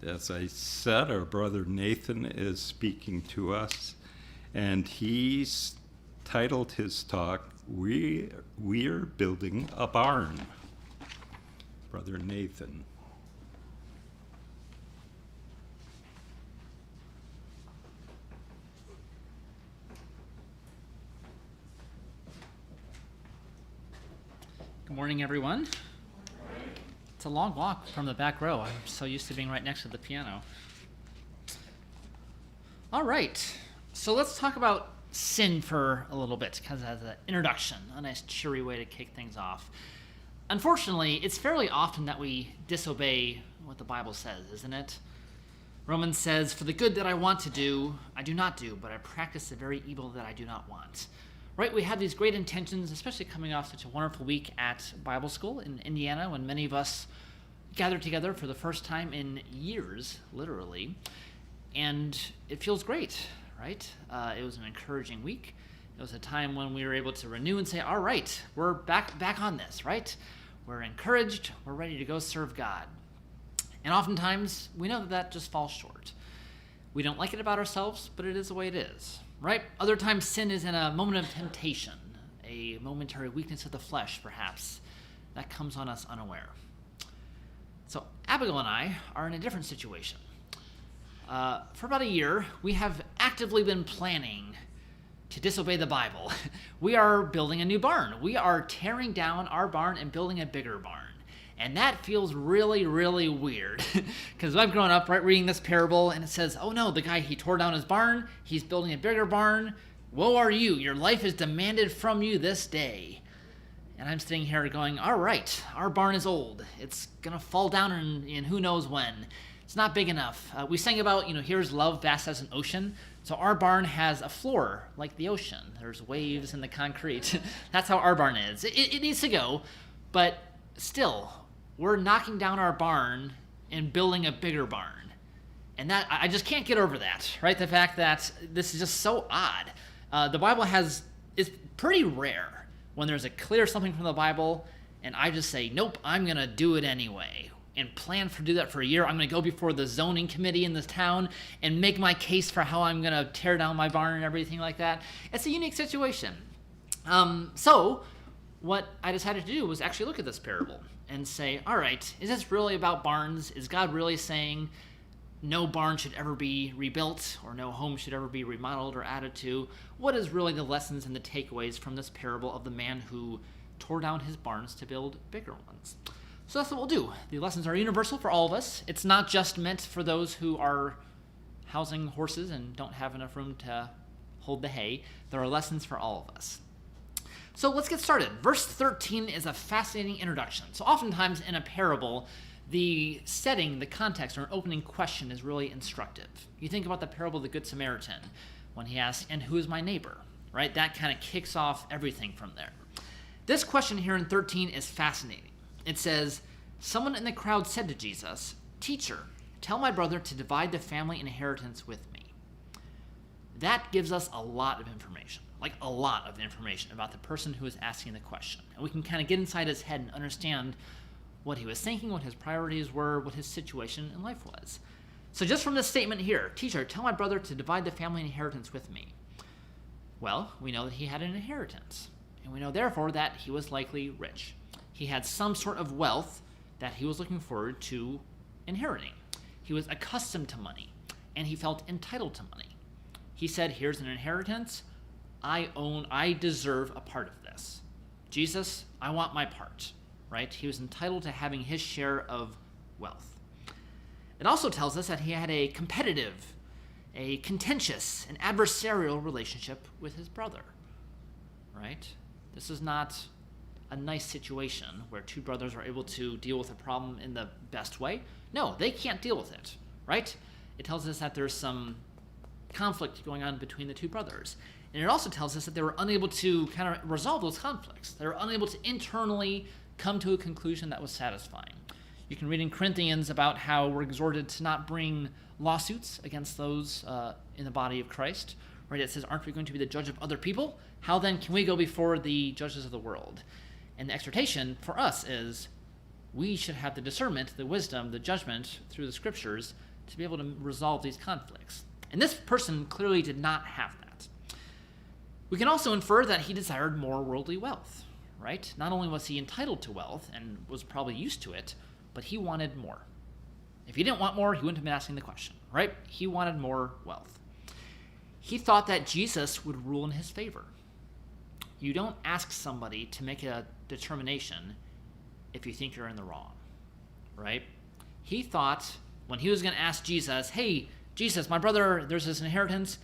As I said, our brother Nathan is speaking to us, and he's titled his talk, We're Building a Barn. Brother Nathan. Good morning, everyone. It's a long walk from the back row. I'm so used to being right next to the piano. All right, so let's talk about sin for a little bit, because as an introduction, a nice cheery way to kick things off. Unfortunately, it's fairly often that we disobey what the Bible says, isn't it? Romans says, "For the good that I want to do, I do not do, but I practice the very evil that I do not want." Right, we have these great intentions, especially coming off such a wonderful week at Bible school in Indiana, when many of us gathered together for the first time in years, literally, and it feels great, right? It was an encouraging week. It was a time when we were able to renew and say, all right, we're back on this, right? We're encouraged, we're ready to go serve God. And oftentimes, we know that just falls short. We don't like it about ourselves, but it is the way it is. Right? Other times sin is in a moment of temptation, a momentary weakness of the flesh, perhaps, that comes on us unaware. So Abigail and I are in a different situation. For about a year, we have actively been planning to disobey the Bible. We are building a new barn. We are tearing down our barn and building a bigger barn. And that feels really, really weird, because I've grown up, right, reading this parable, and it says, oh no, the guy, he tore down his barn, he's building a bigger barn. Woe are you, your life is demanded from you this day. And I'm sitting here going, all right, our barn is old. It's going to fall down in who knows when. It's not big enough. We sang about, here's love vast as an ocean. So our barn has a floor like the ocean. There's waves in the concrete. That's how our barn is. It needs to go, but still, we're knocking down our barn and building a bigger barn. And that, I just can't get over that, right? The fact that this is just so odd. The Bible is pretty rare when there's a clear something from the Bible, and I just say, nope, I'm going to do it anyway, and plan to do that for a year. I'm going to go before the zoning committee in this town and make my case for how I'm going to tear down my barn and everything like that. It's a unique situation. So what I decided to do was actually look at this parable and say, all right, is this really about barns? Is God really saying no barn should ever be rebuilt, or no home should ever be remodeled or added to? What is really the lessons and the takeaways from this parable of the man who tore down his barns to build bigger ones? So that's what we'll do. The lessons are universal for all of us. It's not just meant for those who are housing horses and don't have enough room to hold the hay. There are lessons for all of us. So let's get started. Verse 13 is a fascinating introduction. So oftentimes in a parable, the setting, the context, or an opening question is really instructive. You think about the parable of the Good Samaritan, when he asks, and who is my neighbor? Right? That kind of kicks off everything from there. This question here in 13 is fascinating. It says, someone in the crowd said to Jesus, "Teacher, tell my brother to divide the family inheritance with me." That gives us a lot of information. Like a lot of information about the person who is asking the question. And we can kind of get inside his head and understand what he was thinking, what his priorities were, what his situation in life was. So just from this statement here, "Teacher, tell my brother to divide the family inheritance with me." Well, we know that he had an inheritance. And we know therefore that he was likely rich. He had some sort of wealth that he was looking forward to inheriting. He was accustomed to money, and he felt entitled to money. He said, here's an inheritance. I deserve a part of this. Jesus, I want my part, right? He was entitled to having his share of wealth. It also tells us that he had a competitive, a contentious, an adversarial relationship with his brother, right? This is not a nice situation where two brothers are able to deal with a problem in the best way. No, they can't deal with it, right? It tells us that there's some conflict going on between the two brothers. And it also tells us that they were unable to kind of resolve those conflicts. They were unable to internally come to a conclusion that was satisfying. You can read in Corinthians about how we're exhorted to not bring lawsuits against those in the body of Christ. Right? It says, aren't we going to be the judge of other people? How then can we go before the judges of the world? And the exhortation for us is we should have the discernment, the wisdom, the judgment through the scriptures to be able to resolve these conflicts. And this person clearly did not have that. We can also infer that he desired more worldly wealth, right? Not only was he entitled to wealth and was probably used to it, but he wanted more. If he didn't want more, he wouldn't have been asking the question, right? He wanted more wealth. He thought that Jesus would rule in his favor. You don't ask somebody to make a determination if you think you're in the wrong, right? He thought when he was going to ask Jesus, hey, Jesus, my brother, there's this inheritance.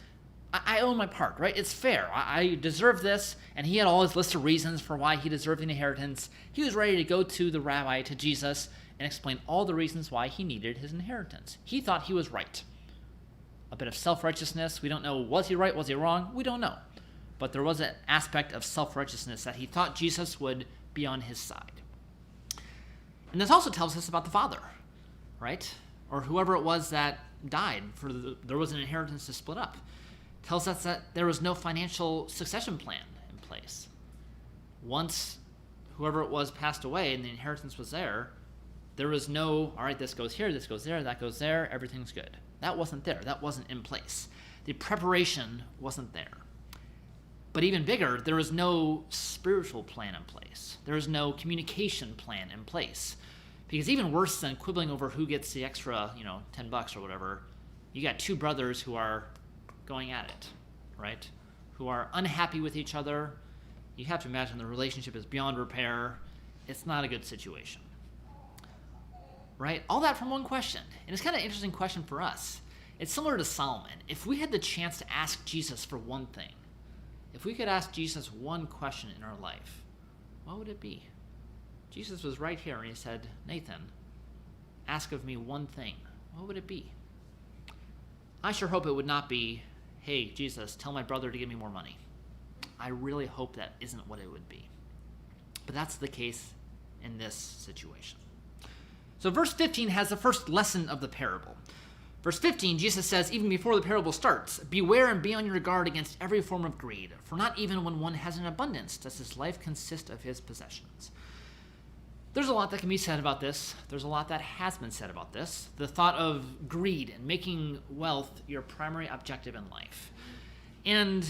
I own my part, right? It's fair. I deserve this. And he had all his list of reasons for why he deserved the inheritance. He was ready to go to the rabbi, to Jesus, and explain all the reasons why he needed his inheritance. He thought he was right. A bit of self-righteousness. We don't know, was he right, was he wrong? We don't know. But there was an aspect of self-righteousness that he thought Jesus would be on his side. And this also tells us about the father, right? Or whoever it was that died, there was an inheritance to split up. Tells us that there was no financial succession plan in place. Once whoever it was passed away and the inheritance was there was no, all right, this goes here, this goes there, that goes there, everything's good. That wasn't there. That wasn't in place. The preparation wasn't there. But even bigger, there was no spiritual plan in place. There was no communication plan in place. Because even worse than quibbling over who gets the extra, $10 or whatever, you got two brothers who are going at it, right? Who are unhappy with each other. You have to imagine the relationship is beyond repair. It's not a good situation, right? All that from one question. And it's kind of an interesting question for us. It's similar to Solomon. If we had the chance to ask Jesus for one thing, if we could ask Jesus one question in our life, what would it be? Jesus was right here and he said, Nathan, ask of me one thing. What would it be? I sure hope it would not be, hey, Jesus, tell my brother to give me more money. I really hope that isn't what it would be. But that's the case in this situation. So verse 15 has the first lesson of the parable. Verse 15, Jesus says, even before the parable starts, beware and be on your guard against every form of greed, for not even when one has an abundance does his life consist of his possessions. There's a lot that can be said about this. There's a lot that has been said about this. The thought of greed and making wealth your primary objective in life. And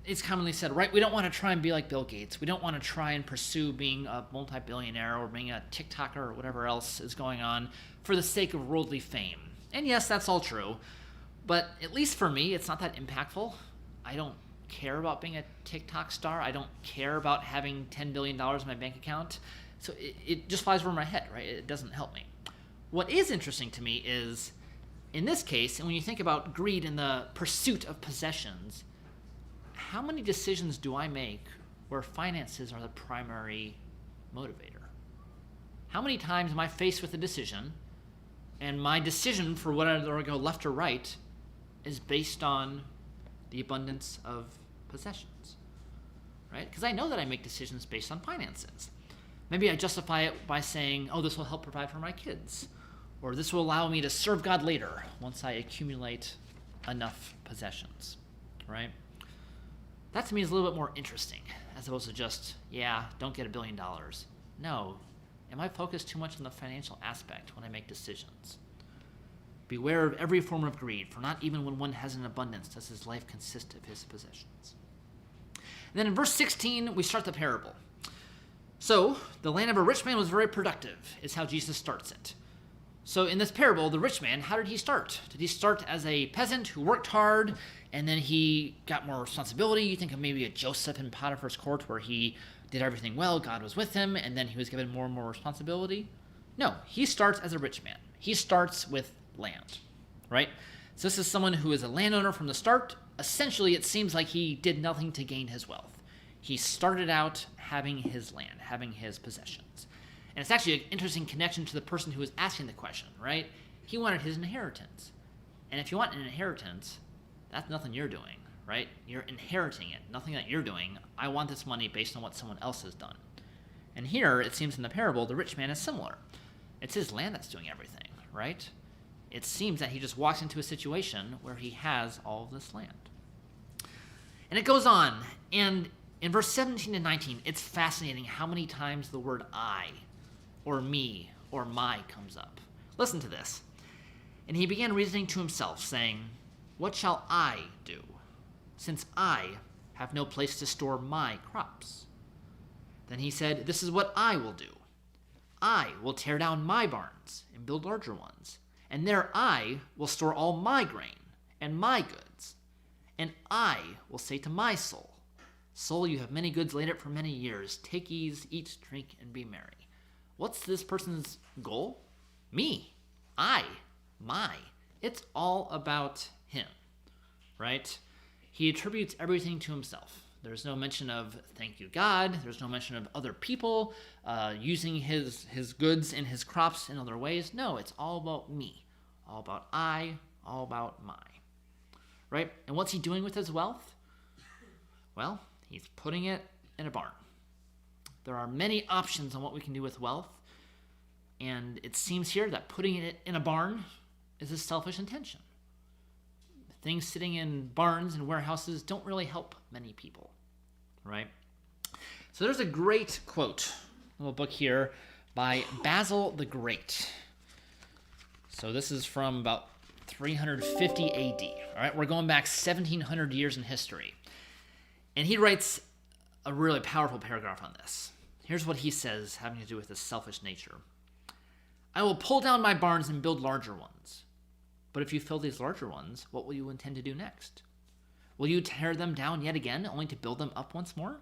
it's commonly said, right, we don't want to try and be like Bill Gates. We don't want to try and pursue being a multi-billionaire or being a TikToker or whatever else is going on for the sake of worldly fame. And yes, that's all true. But at least for me, it's not that impactful. I don't care about being a TikTok star. I don't care about having $10 billion in my bank account. So it just flies over my head, right? It doesn't help me. What is interesting to me is, in this case, and when you think about greed and the pursuit of possessions, how many decisions do I make where finances are the primary motivator? How many times am I faced with a decision, and my decision for whether I go left or right is based on the abundance of possessions, right? Because I know that I make decisions based on finances. Maybe I justify it by saying, oh, this will help provide for my kids, or this will allow me to serve God later once I accumulate enough possessions, right? That to me is a little bit more interesting, as opposed to just, don't get $1 billion. No, am I focused too much on the financial aspect when I make decisions? Beware of every form of greed, for not even when one has an abundance does his life consist of his possessions. And then in verse 16, we start the parable. So, the land of a rich man was very productive, is how Jesus starts it. So in this parable, the rich man, how did he start? Did he start as a peasant who worked hard, and then he got more responsibility? You think of maybe a Joseph in Potiphar's court where he did everything well, God was with him, and then he was given more and more responsibility? No, he starts as a rich man. He starts with land, right? So this is someone who is a landowner from the start. Essentially, it seems like he did nothing to gain his wealth. He started out having his land, having his possessions. And it's actually an interesting connection to the person who was asking the question, right? He wanted his inheritance. And if you want an inheritance, that's nothing you're doing, right? You're inheriting it, nothing that you're doing. I want this money based on what someone else has done. And here, it seems in the parable, the rich man is similar. It's his land that's doing everything, right? It seems that he just walks into a situation where he has all of this land. And it goes on, and in verse 17 and 19, it's fascinating how many times the word I, or me, or my comes up. Listen to this. And he began reasoning to himself, saying, "What shall I do, since I have no place to store my crops?" Then he said, "This is what I will do. I will tear down my barns and build larger ones, and there I will store all my grain and my goods. And I will say to my soul, 'Soul, you have many goods laid up for many years. Take ease, eat, drink, and be merry.'" What's this person's goal? Me. My. It's all about him, right? He attributes everything to himself. There's no mention of thank you, God. There's no mention of other people using his goods and his crops in other ways. No, it's all about me, all about I, all about my, right? And what's he doing with his wealth? Well, he's putting it in a barn. There are many options on what we can do with wealth, and it seems here that putting it in a barn is a selfish intention. Things sitting in barns and warehouses don't really help many people, right? So there's a great quote, a little book here by Basil the Great. So this is from about 350 AD. All right, we're going back 1,700 years in history. And he writes a really powerful paragraph on this. Here's what he says having to do with his selfish nature. "I will pull down my barns and build larger ones. But if you fill these larger ones, what will you intend to do next? Will you tear them down yet again, only to build them up once more?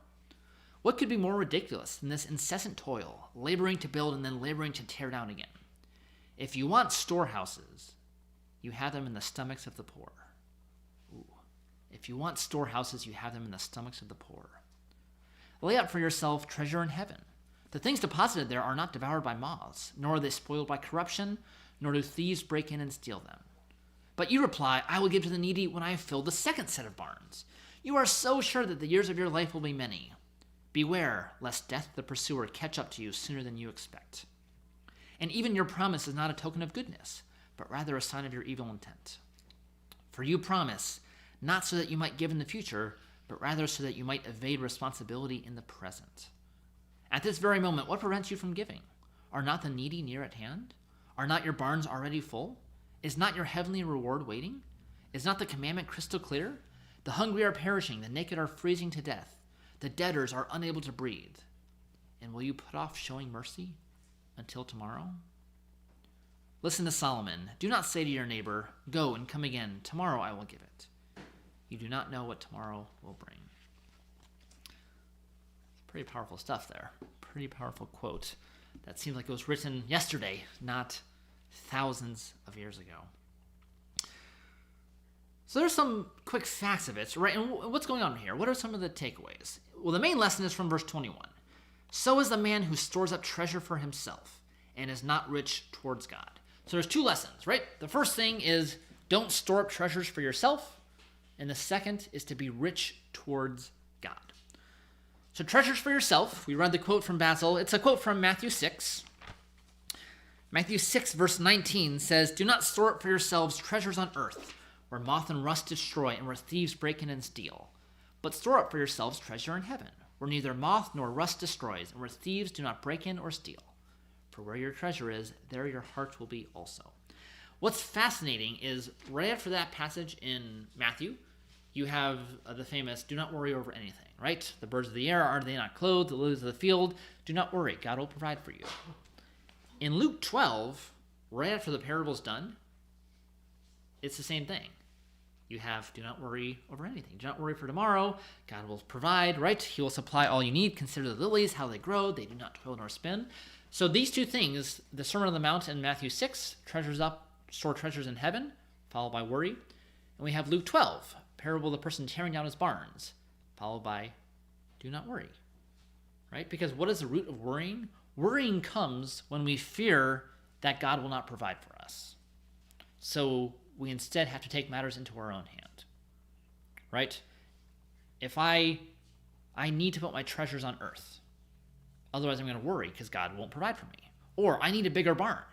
What could be more ridiculous than this incessant toil, laboring to build and then laboring to tear down again? If you want storehouses, you have them in the stomachs of the poor." Ooh. If you want storehouses, you have them in the stomachs of the poor. "Lay up for yourself treasure in heaven. The things deposited there are not devoured by moths, nor are they spoiled by corruption, nor do thieves break in and steal them. But you reply, 'I will give to the needy when I have filled the second set of barns.' You are so sure that the years of your life will be many. Beware lest death the pursuer catch up to you sooner than you expect. And even your promise is not a token of goodness, but rather a sign of your evil intent. For you promise, not so that you might give in the future, but rather so that you might evade responsibility in the present. At this very moment, what prevents you from giving? Are not the needy near at hand? Are not your barns already full? Is not your heavenly reward waiting? Is not the commandment crystal clear? The hungry are perishing, the naked are freezing to death, the debtors are unable to breathe. And will you put off showing mercy until tomorrow? Listen to Solomon. Do not say to your neighbor, 'Go and come again, tomorrow I will give it.' You do not know what tomorrow will bring." It's pretty powerful stuff there. Pretty powerful quote that seems like it was written yesterday, not thousands of years ago. So there's some quick facts of it, right? And what's going on here? What are some of the takeaways? Well, the main lesson is from verse 21. "So is the man who stores up treasure for himself and is not rich towards God." So there's two lessons, right? The first thing is don't store up treasures for yourself. And the second is to be rich towards God. So treasures for yourself. We read the quote from Basil. It's a quote from Matthew 6. Matthew 6, verse 19 says, "Do not store up for yourselves treasures on earth, where moth and rust destroy and where thieves break in and steal. But store up for yourselves treasure in heaven, where neither moth nor rust destroys and where thieves do not break in or steal. For where your treasure is, there your heart will be also." What's fascinating is right after that passage in Matthew, you have the famous, "Do not worry over anything," right? "The birds of the air, are they not clothed? The lilies of the field, do not worry, God will provide for you." In Luke 12, right after the parable's done, it's the same thing. You have, "Do not worry over anything. Do not worry for tomorrow. God will provide," right? "He will supply all you need. Consider the lilies, how they grow. They do not toil nor spin." So these two things, the Sermon on the Mount in Matthew 6, treasures up, store treasures in heaven, followed by worry. And we have Luke 12, parable of the person tearing down his barns, followed by "Do not worry," right? Because what is the root of worrying? Worrying comes when we fear that God will not provide for us. So we instead have to take matters into our own hand, right? If I need to put my treasures on earth, otherwise I'm going to worry because God won't provide for me. Or I need a bigger barn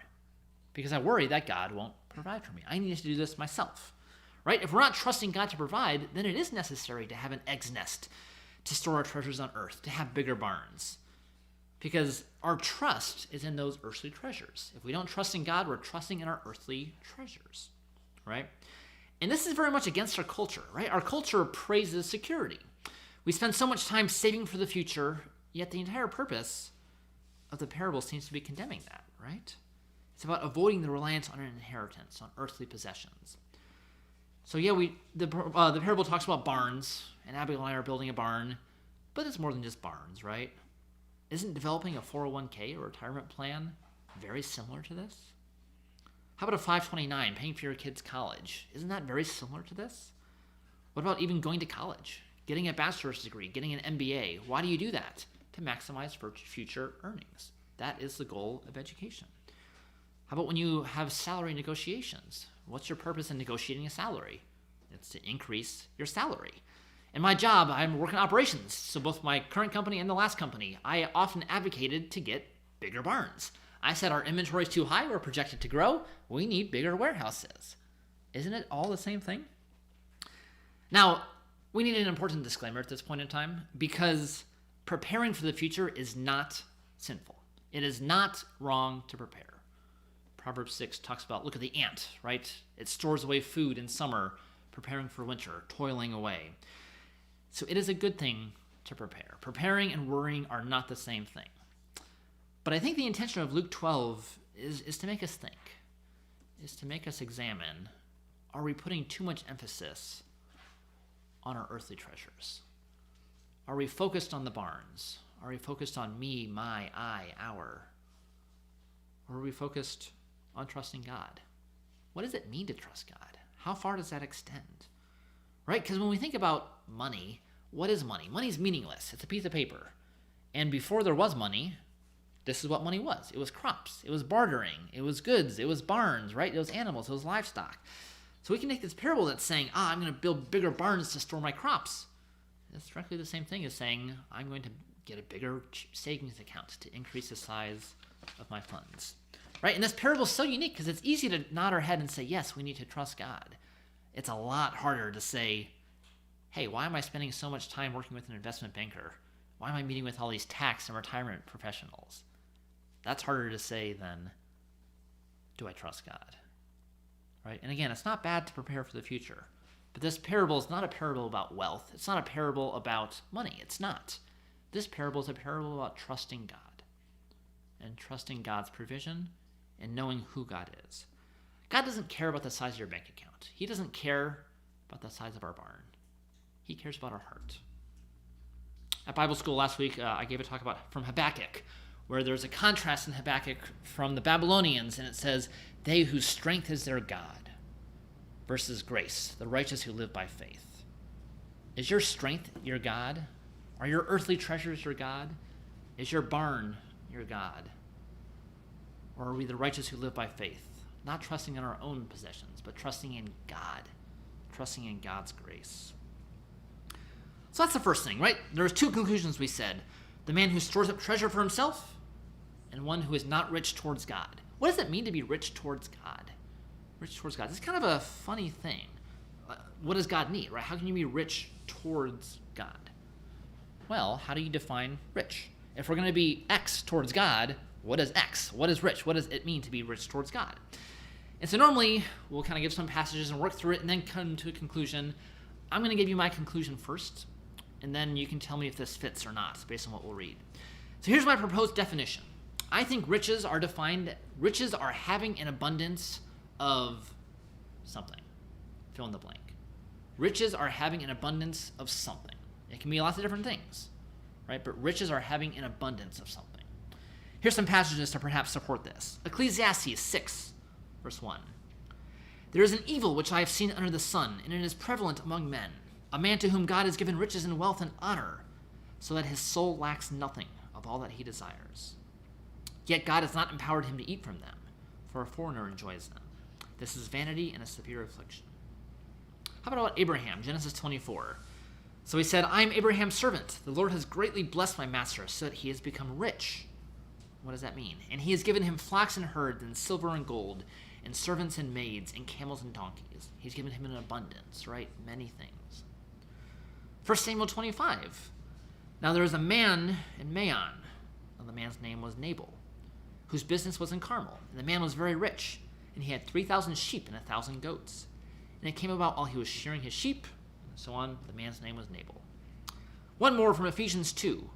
because I worry that God won't provide for me. I need to do this myself, right? If we're not trusting God to provide, then it is necessary to have an egg's nest, to store our treasures on earth, to have bigger barns. because our trust is in those earthly treasures. If we don't trust in God, we're trusting in our earthly treasures, right? And this is very much against our culture, right? Our culture praises security. We spend so much time saving for the future, yet the entire purpose of the parable seems to be condemning that, right? It's about avoiding the reliance on an inheritance, on earthly possessions. So yeah, the parable talks about barns, and Abigail and I are building a barn, but it's more than just barns, right? Isn't developing a 401k or retirement plan very similar to this? How about a 529, paying for your kids' college? Isn't that very similar to this? What about even going to college, getting a bachelor's degree, getting an MBA? Why do you do that? To maximize for future earnings. That is the goal of education. How about when you have salary negotiations? What's your purpose in negotiating a salary? It's to increase your salary. In my job, I'm working operations, so both my current company and the last company, I often advocated to get bigger barns. I said our inventory is too high, we're projected to grow, we need bigger warehouses. Isn't it all the same thing? Now, we need an important disclaimer at this point in time, because preparing for the future is not sinful. It is not wrong to prepare. Proverbs 6 talks about, look at the ant, right? It stores away food in summer, preparing for winter, toiling away. So it is a good thing to prepare. Preparing and worrying are not the same thing. But I think the intention of Luke 12 is to make us think, is to make us examine, are we putting too much emphasis on our earthly treasures? Are we focused on the barns? Are we focused on me, my, I, our? Or are we focused on trusting God? What does it mean to trust God? How far does that extend? Right? Because when we think about money, what is money? Money is meaningless. It's a piece of paper. And before there was money, this is what money was. It was crops. It was bartering. It was goods. It was barns, right? It was animals. It was livestock. So we can take this parable that's saying, I'm going to build bigger barns to store my crops. That's directly the same thing as saying, I'm going to get a bigger savings account to increase the size of my funds. Right? And this parable is so unique because it's easy to nod our head and say, yes, we need to trust God. It's a lot harder to say, hey, why am I spending so much time working with an investment banker? Why am I meeting with all these tax and retirement professionals? That's harder to say than, do I trust God? Right? And again, it's not bad to prepare for the future. But this parable is not a parable about wealth. It's not a parable about money. It's not. This parable is a parable about trusting God and trusting God's provision and knowing who God is. God doesn't care about the size of your bank account. He doesn't care about the size of our barn. He cares about our heart. At Bible school last week, I gave a talk from Habakkuk, where there's a contrast in Habakkuk from the Babylonians, and it says, they whose strength is their God, versus grace, the righteous who live by faith. Is your strength your God? Are your earthly treasures your God? Is your barn your God? Or are we the righteous who live by faith, not trusting in our own possessions, but trusting in God, trusting in God's grace? So that's the first thing, right? There's two conclusions we said. The man who stores up treasure for himself and one who is not rich towards God. What does it mean to be rich towards God? Rich towards God. It's kind of a funny thing. What does God need, right? How can you be rich towards God? Well, how do you define rich? If we're going to be X towards God, what is X? What is rich? What does it mean to be rich towards God? And so normally, we'll kind of give some passages and work through it and then come to a conclusion. I'm going to give you my conclusion first, and then you can tell me if this fits or not based on what we'll read. So here's my proposed definition. I think riches are having an abundance of something. Fill in the blank. Riches are having an abundance of something. It can be lots of different things, right? But riches are having an abundance of something. Here's some passages to perhaps support this. Ecclesiastes 6, verse 1. There is an evil which I have seen under the sun, and it is prevalent among men. A man to whom God has given riches and wealth and honor, so that his soul lacks nothing of all that he desires. Yet God has not empowered him to eat from them, for a foreigner enjoys them. This is vanity and a severe affliction. How about Abraham, Genesis 24? So he said, I am Abraham's servant. The Lord has greatly blessed my master, so that he has become rich. What does that mean? And he has given him flocks and herds, and silver and gold, and servants and maids, and camels and donkeys. He's given him an abundance, right? Many things. 1 Samuel 25. Now there is a man in Maon, and the man's name was Nabal, whose business was in Carmel. And the man was very rich, and he had 3,000 sheep and 1,000 goats. And it came about while he was shearing his sheep, and so on, the man's name was Nabal. One more from Ephesians 2.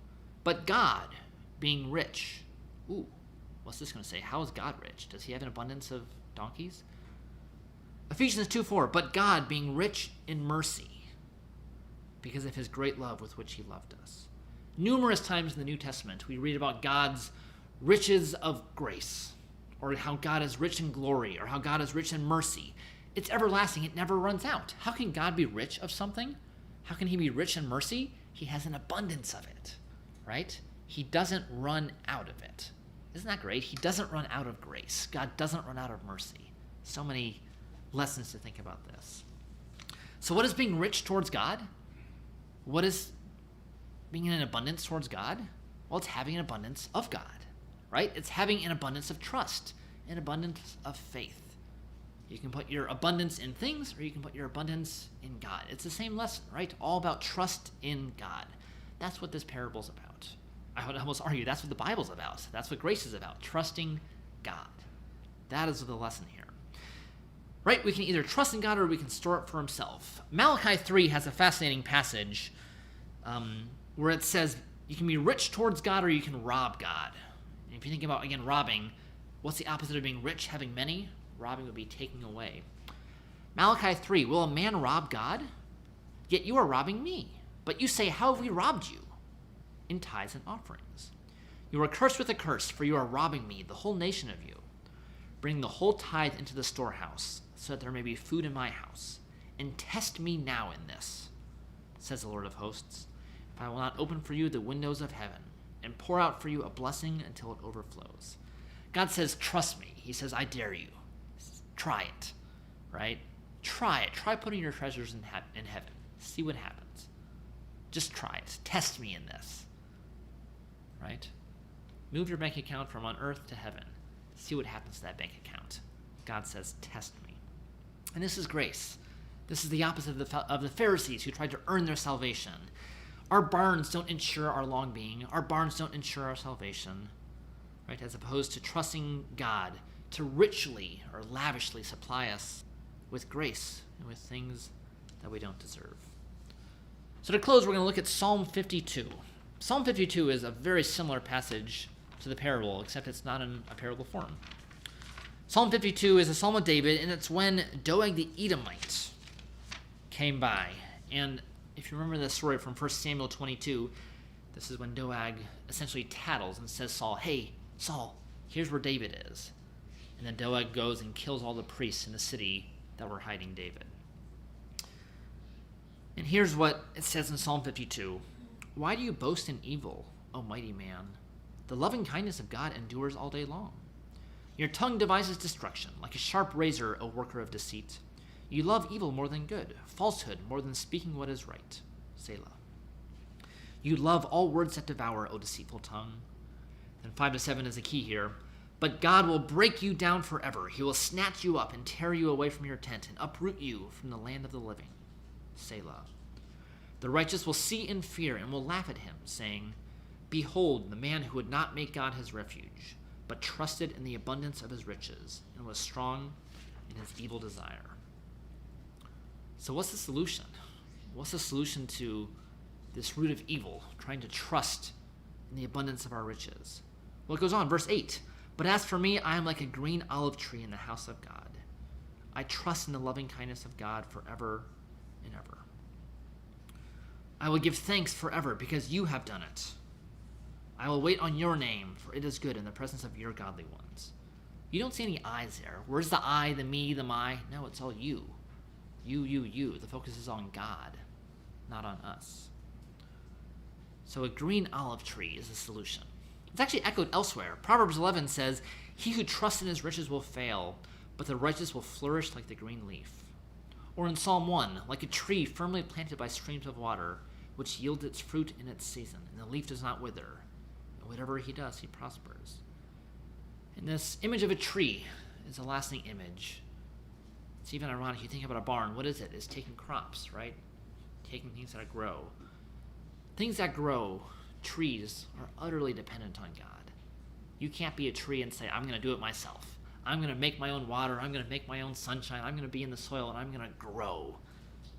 But God, being rich. Ooh, what's this going to say? How is God rich? Does he have an abundance of donkeys? Ephesians 2:4. But God, being rich in mercy, because of his great love with which he loved us. Numerous times in the New Testament, we read about God's riches of grace, or how God is rich in glory, or how God is rich in mercy. It's everlasting. It never runs out. How can God be rich of something? How can he be rich in mercy? He has an abundance of it, right? He doesn't run out of it. Isn't that great? He doesn't run out of grace. God doesn't run out of mercy. So many lessons to think about this. So what is being rich towards God? What is being in an abundance towards God? Well, it's having an abundance of God, right? It's having an abundance of trust, an abundance of faith. You can put your abundance in things, or you can put your abundance in God. It's the same lesson, right? All about trust in God. That's what this parable's about. I would almost argue that's what the Bible's about. That's what grace is about, trusting God. That is the lesson here. Right? We can either trust in God or we can store it for himself. Malachi 3 has a fascinating passage where it says you can be rich towards God or you can rob God. And if you think about, again, robbing, what's the opposite of being rich? Having many? Robbing would be taking away. Malachi 3, will a man rob God? Yet you are robbing me. But you say, how have we robbed you? In tithes and offerings. You are cursed with a curse, for you are robbing me, the whole nation of you. Bring the whole tithe into the storehouse, so that there may be food in my house. And test me now in this, says the Lord of hosts, if I will not open for you the windows of heaven, and pour out for you a blessing until it overflows. God says, trust me. He says, I dare you. Try it, right? Try it. Try putting your treasures in heaven. See what happens. Just try it. Test me in this, right? Move your bank account from on earth to heaven. See what happens to that bank account. God says, test me. And this is grace. This is the opposite of the Pharisees who tried to earn their salvation. Our barns don't ensure our long being. Our barns don't ensure our salvation, right? As opposed to trusting God to richly or lavishly supply us with grace and with things that we don't deserve. So to close, we're going to look at Psalm 52. Psalm 52 is a very similar passage to the parable, except it's not in a parable form. Psalm 52 is a psalm of David, and it's when Doeg the Edomite came by. And if you remember the story from 1 Samuel 22, this is when Doeg essentially tattles and says, Saul, hey, Saul, here's where David is. And then Doeg goes and kills all the priests in the city that were hiding David. And here's what it says in Psalm 52. Why do you boast in evil, O mighty man? The loving kindness of God endures all day long. Your tongue devises destruction, like a sharp razor, O worker of deceit. You love evil more than good, falsehood more than speaking what is right. Selah. You love all words that devour, O deceitful tongue. Then 5-7 is the key here. But God will break you down forever. He will snatch you up and tear you away from your tent and uproot you from the land of the living. Selah. The righteous will see and fear and will laugh at him, saying, behold, the man who would not make God his refuge, but trusted in the abundance of his riches and was strong in his evil desire. So what's the solution? What's the solution to this root of evil, trying to trust in the abundance of our riches? Well, it goes on, verse 8. But as for me, I am like a green olive tree in the house of God. I trust in the loving kindness of God forever and ever. I will give thanks forever because you have done it. I will wait on your name, for it is good in the presence of your godly ones. You don't see any I's there. Where's the I, the me, the my? No, it's all you. You. The focus is on God, not on us. So a green olive tree is the solution. It's actually echoed elsewhere. Proverbs 11 says, he who trusts in his riches will fail, but the righteous will flourish like the green leaf. Or in Psalm 1, like a tree firmly planted by streams of water, which yields its fruit in its season, and the leaf does not wither. And whatever he does, he prospers. And this image of a tree is a lasting image. It's even ironic. You think about a barn. What is it? It's taking crops, right? Taking things that grow. Things that grow trees are utterly dependent on God. You can't be a tree and say, I'm going to do it myself. I'm going to make my own water. I'm going to make my own sunshine. I'm going to be in the soil and I'm going to grow.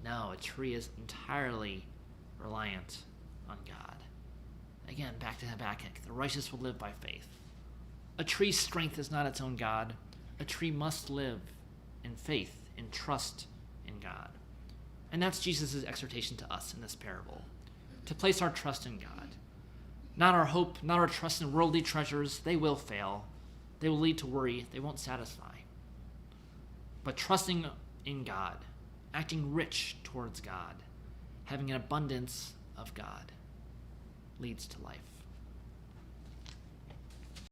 No, a tree is entirely reliant on God. Again, back to Habakkuk. The righteous will live by faith. A tree's strength is not its own God. A tree must live in faith, in trust in God. And that's Jesus' exhortation to us in this parable, to place our trust in God. Not our hope, not our trust in worldly treasures. They will fail. They will lead to worry. They won't satisfy. But trusting in God, acting rich towards God, having an abundance of God, leads to life.